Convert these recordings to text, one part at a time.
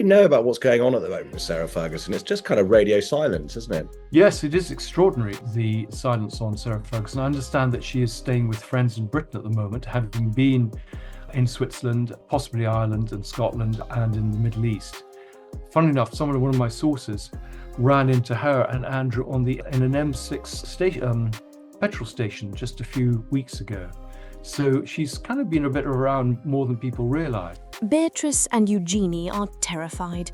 we know about what's going on at the moment with Sarah Ferguson? It's just kind of radio silence, isn't it? Yes, it is extraordinary, the silence on Sarah Ferguson. I understand that she is staying with friends in Britain at the moment, having been in Switzerland, possibly Ireland and Scotland, and in the Middle East. Funnily enough, one of my sources ran into her and Andrew in an M6 petrol station just a few weeks ago. So she's kind of been a bit around more than people realise. Beatrice and Eugenie are terrified.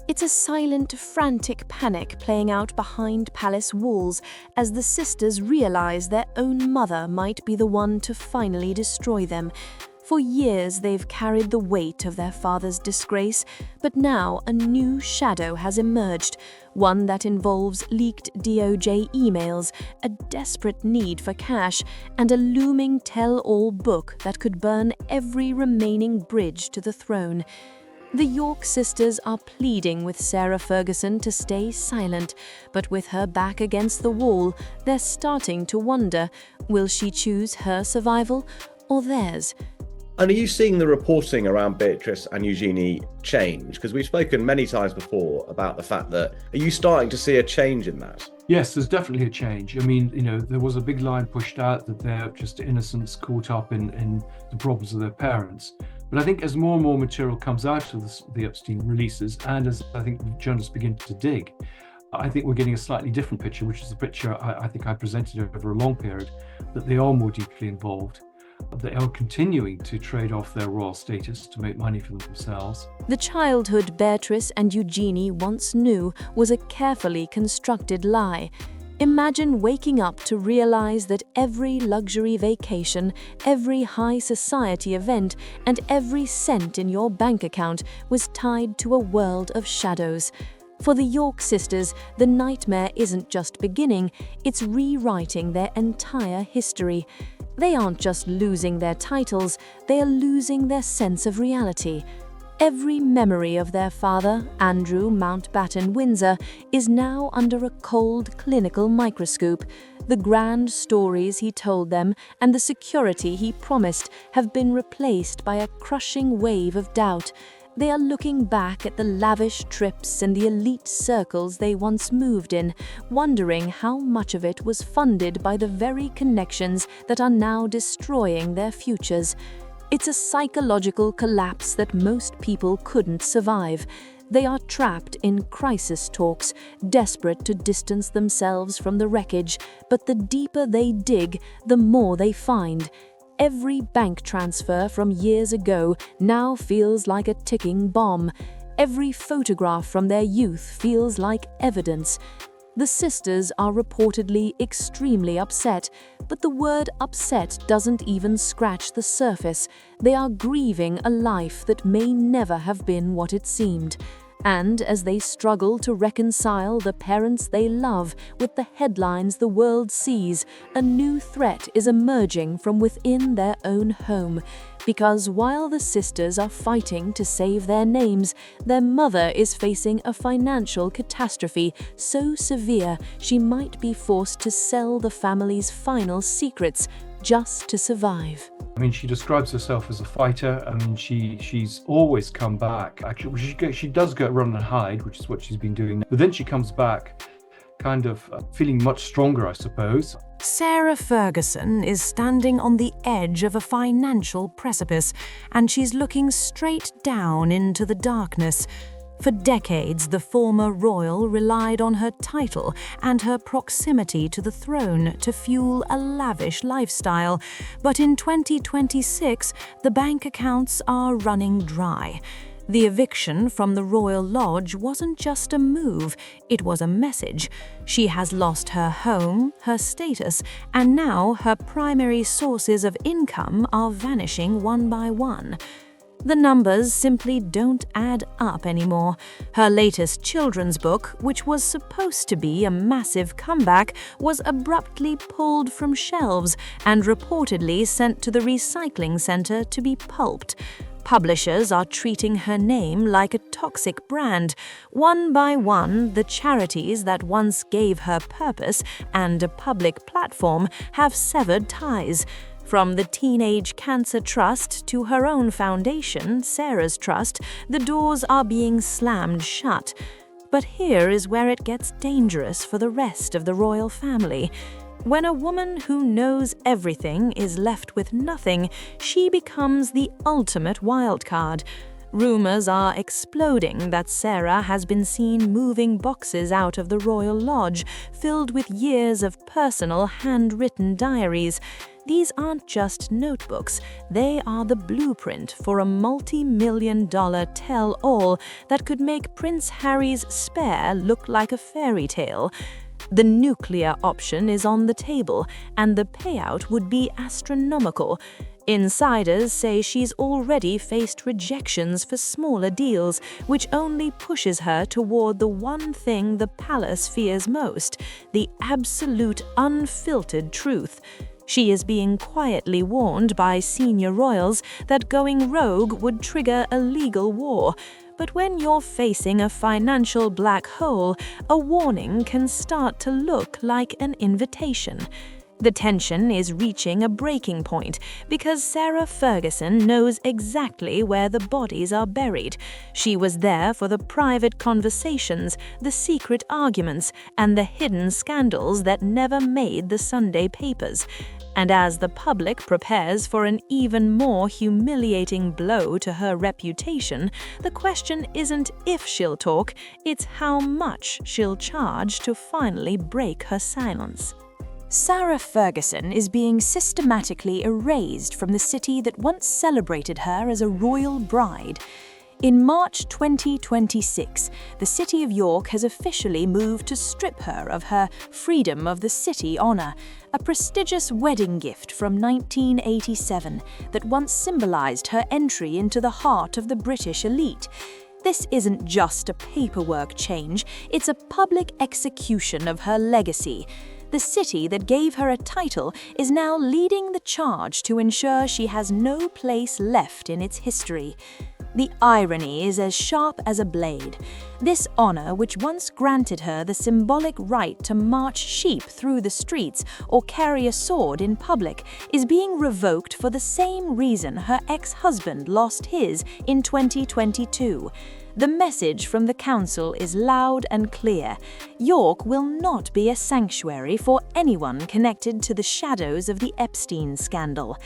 It's a silent, frantic panic playing out behind palace walls as the sisters realize their own mother might be the one to finally destroy them. For years they've carried the weight of their father's disgrace, but now a new shadow has emerged, one that involves leaked DOJ emails, a desperate need for cash, and a looming tell-all book that could burn every remaining bridge to the throne. The York sisters are pleading with Sarah Ferguson to stay silent, but with her back against the wall, they're starting to wonder, will she choose her survival or theirs? And are you seeing the reporting around Beatrice and Eugenie change? Because we've spoken many times before about the fact that, are you starting to see a change in that? Yes, there's definitely a change. I mean, there was a big line pushed out that they're just innocents caught up in the problems of their parents. But I think as more and more material comes out of the Epstein releases, and as I think journalists begin to dig, I think we're getting a slightly different picture, which is the picture I think I presented over a long period, that they are more deeply involved. They are continuing to trade off their royal status to make money for themselves. The childhood Beatrice and Eugenie once knew was a carefully constructed lie. Imagine waking up to realize that every luxury vacation, every high society event, and every cent in your bank account was tied to a world of shadows. For the York sisters, the nightmare isn't just beginning, it's rewriting their entire history. They aren't just losing their titles, they are losing their sense of reality. Every memory of their father, Andrew Mountbatten Windsor, is now under a cold clinical microscope. The grand stories he told them and the security he promised have been replaced by a crushing wave of doubt. They are looking back at the lavish trips and the elite circles they once moved in, wondering how much of it was funded by the very connections that are now destroying their futures. It's a psychological collapse that most people couldn't survive. They are trapped in crisis talks, desperate to distance themselves from the wreckage, but the deeper they dig, the more they find. Every bank transfer from years ago now feels like a ticking bomb. Every photograph from their youth feels like evidence. The sisters are reportedly extremely upset, but the word upset doesn't even scratch the surface. They are grieving a life that may never have been what it seemed. And as they struggle to reconcile the parents they love with the headlines the world sees, a new threat is emerging from within their own home. Because while the sisters are fighting to save their names, their mother is facing a financial catastrophe so severe she might be forced to sell the family's final secrets just to survive. I mean, she describes herself as a fighter. I mean, she's always come back. Actually, she does go run and hide, which is what she's been doing. But then she comes back kind of feeling much stronger, I suppose. Sarah Ferguson is standing on the edge of a financial precipice, and she's looking straight down into the darkness. For decades, the former royal relied on her title and her proximity to the throne to fuel a lavish lifestyle. But in 2026, the bank accounts are running dry. The eviction from the Royal Lodge wasn't just a move, it was a message. She has lost her home, her status, and now her primary sources of income are vanishing one by one. The numbers simply don't add up anymore. Her latest children's book, which was supposed to be a massive comeback, was abruptly pulled from shelves and reportedly sent to the recycling center to be pulped. Publishers are treating her name like a toxic brand. One by one, the charities that once gave her purpose and a public platform have severed ties. From the Teenage Cancer Trust to her own foundation, Sarah's Trust, the doors are being slammed shut. But here is where it gets dangerous for the rest of the royal family. When a woman who knows everything is left with nothing, she becomes the ultimate wildcard. Rumors are exploding that Sarah has been seen moving boxes out of the royal lodge, filled with years of personal handwritten diaries. These aren't just notebooks, they are the blueprint for a multi-million-dollar tell-all that could make Prince Harry's spare look like a fairy tale. The nuclear option is on the table, and the payout would be astronomical. Insiders say she's already faced rejections for smaller deals, which only pushes her toward the one thing the palace fears most, the absolute unfiltered truth. She is being quietly warned by senior royals that going rogue would trigger a legal war. But when you're facing a financial black hole, a warning can start to look like an invitation. The tension is reaching a breaking point because Sarah Ferguson knows exactly where the bodies are buried. She was there for the private conversations, the secret arguments, and the hidden scandals that never made the Sunday papers. And as the public prepares for an even more humiliating blow to her reputation, the question isn't if she'll talk, it's how much she'll charge to finally break her silence. Sarah Ferguson is being systematically erased from the city that once celebrated her as a royal bride. In March 2026, the City of York has officially moved to strip her of her Freedom of the City honour, a prestigious wedding gift from 1987 that once symbolised her entry into the heart of the British elite. This isn't just a paperwork change, it's a public execution of her legacy. The city that gave her a title is now leading the charge to ensure she has no place left in its history. The irony is as sharp as a blade. This honor, which once granted her the symbolic right to march sheep through the streets or carry a sword in public, is being revoked for the same reason her ex-husband lost his in 2022. The message from the council is loud and clear. York will not be a sanctuary for anyone connected to the shadows of the Epstein scandal.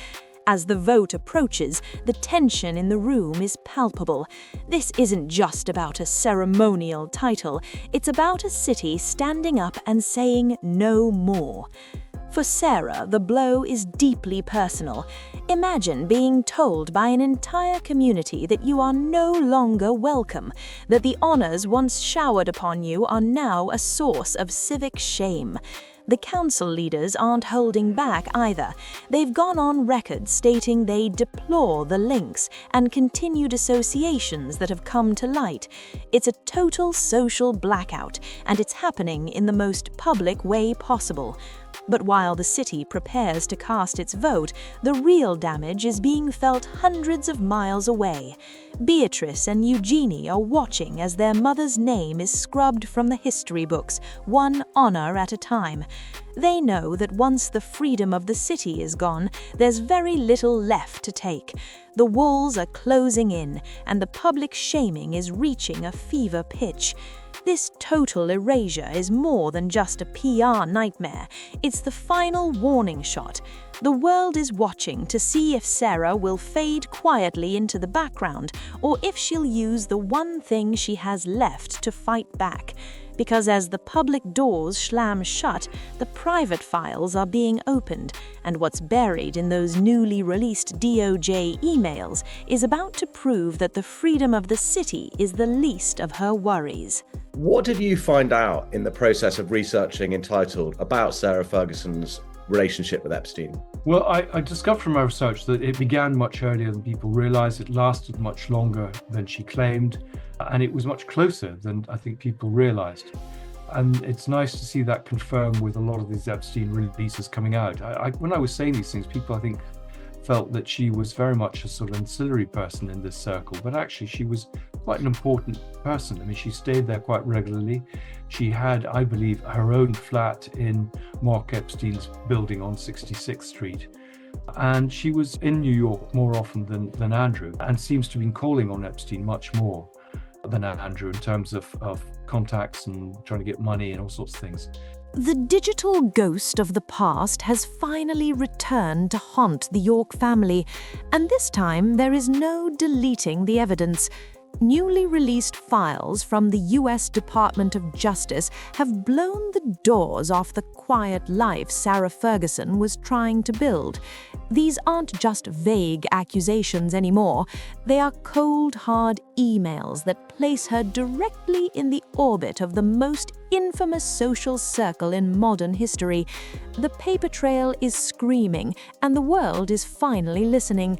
As the vote approaches, the tension in the room is palpable. This isn't just about a ceremonial title, it's about a city standing up and saying no more. For Sarah, the blow is deeply personal. Imagine being told by an entire community that you are no longer welcome, that the honors once showered upon you are now a source of civic shame. The council leaders aren't holding back either. They've gone on record stating they deplore the links and continued associations that have come to light. It's a total social blackout, and it's happening in the most public way possible. But while the city prepares to cast its vote, the real damage is being felt hundreds of miles away. Beatrice and Eugenie are watching as their mother's name is scrubbed from the history books, one honor at a time. They know that once the freedom of the city is gone, there's very little left to take. The walls are closing in, and the public shaming is reaching a fever pitch. This total erasure is more than just a PR nightmare. It's the final warning shot. The world is watching to see if Sarah will fade quietly into the background or if she'll use the one thing she has left to fight back. Because as the public doors slam shut, the private files are being opened, and what's buried in those newly released DOJ emails is about to prove that the freedom of the city is the least of her worries. What did you find out in the process of researching Entitled about Sarah Ferguson's relationship with Epstein? Well, I discovered from my research that it began much earlier than people realized. It lasted much longer than she claimed, and it was much closer than I think people realized. And it's nice to see that confirmed with a lot of these Epstein releases coming out. When I was saying these things, people, I think, felt that she was very much a sort of ancillary person in this circle, but actually she was quite an important person. I mean, she stayed there quite regularly. She had, I believe, her own flat in Mark Epstein's building on 66th Street. And she was in New York more often than Andrew, and seems to have been calling on Epstein much more than Andrew in terms of contacts and trying to get money and all sorts of things. The digital ghost of the past has finally returned to haunt the York family, and this time there is no deleting the evidence. Newly released files from the US Department of Justice have blown the doors off the quiet life Sarah Ferguson was trying to build. These aren't just vague accusations anymore. They are cold, hard emails that place her directly in the orbit of the most infamous social circle in modern history. The paper trail is screaming, and the world is finally listening.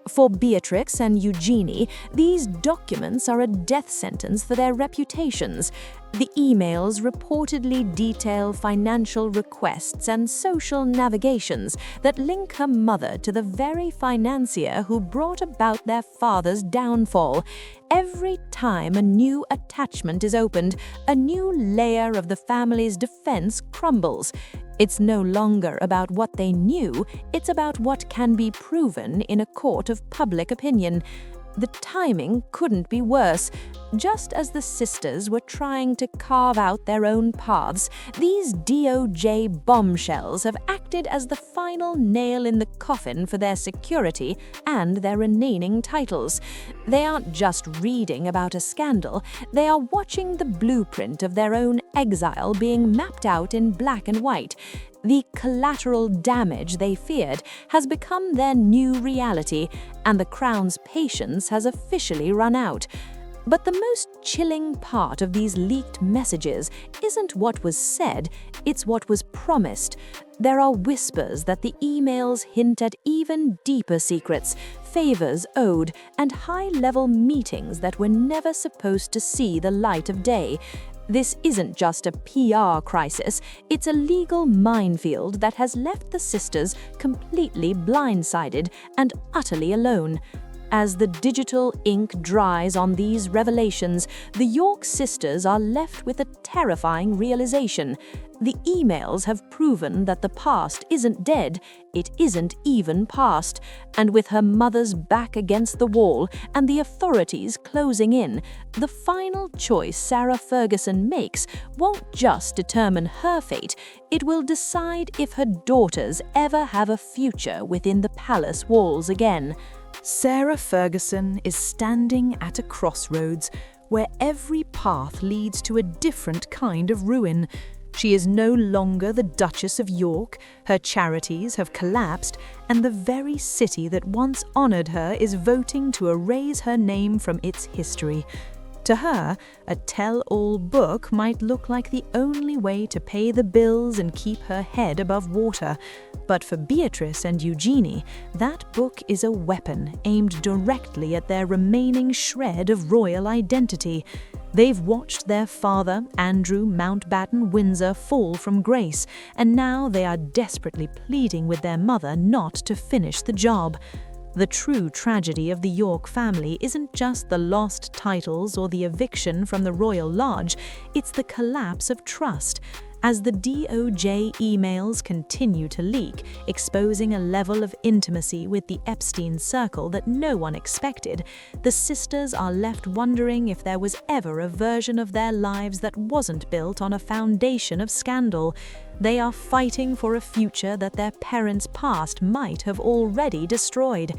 For Beatrice and Eugenie, these documents are a death sentence for their reputations. The emails reportedly detail financial requests and social navigations that link her mother to the very financier who brought about their father's downfall. Every time a new attachment is opened, a new layer of the family's defense crumbles. It's no longer about what they knew, it's about what can be proven in a court of public opinion. The timing couldn't be worse. Just as the sisters were trying to carve out their own paths, these DOJ bombshells have acted as the final nail in the coffin for their security and their remaining titles. They aren't just reading about a scandal, they are watching the blueprint of their own exile being mapped out in black and white. The collateral damage they feared has become their new reality, and the Crown's patience has officially run out. But the most chilling part of these leaked messages isn't what was said, it's what was promised. There are whispers that the emails hint at even deeper secrets, favors owed, and high-level meetings that were never supposed to see the light of day. This isn't just a PR crisis, it's a legal minefield that has left the sisters completely blindsided and utterly alone. As the digital ink dries on these revelations, the York sisters are left with a terrifying realization. The emails have proven that the past isn't dead, it isn't even past. And with her mother's back against the wall and the authorities closing in, the final choice Sarah Ferguson makes won't just determine her fate, it will decide if her daughters ever have a future within the palace walls again. Sarah Ferguson is standing at a crossroads where every path leads to a different kind of ruin. She is no longer the Duchess of York, her charities have collapsed, and the very city that once honoured her is voting to erase her name from its history. To her, a tell-all book might look like the only way to pay the bills and keep her head above water. But for Beatrice and Eugenie, that book is a weapon aimed directly at their remaining shred of royal identity. They've watched their father, Andrew Mountbatten Windsor, fall from grace, and now they are desperately pleading with their mother not to finish the job. The true tragedy of the York family isn't just the lost titles or the eviction from the royal lodge, it's the collapse of trust. As the DOJ emails continue to leak, exposing a level of intimacy with the Epstein circle that no one expected, the sisters are left wondering if there was ever a version of their lives that wasn't built on a foundation of scandal. They are fighting for a future that their parents' past might have already destroyed.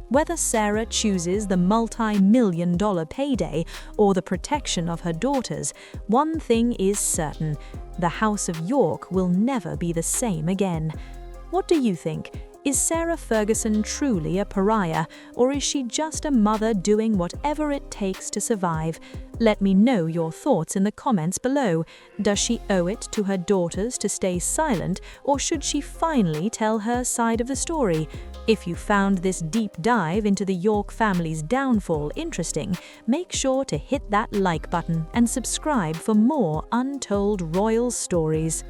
Whether Sarah chooses the multi-million-dollar payday or the protection of her daughters, one thing is certain: the House of York will never be the same again. What do you think? Is Sarah Ferguson truly a pariah, or is she just a mother doing whatever it takes to survive? Let me know your thoughts in the comments below. Does she owe it to her daughters to stay silent, or should she finally tell her side of the story? If you found this deep dive into the York family's downfall interesting, make sure to hit that like button and subscribe for more untold royal stories.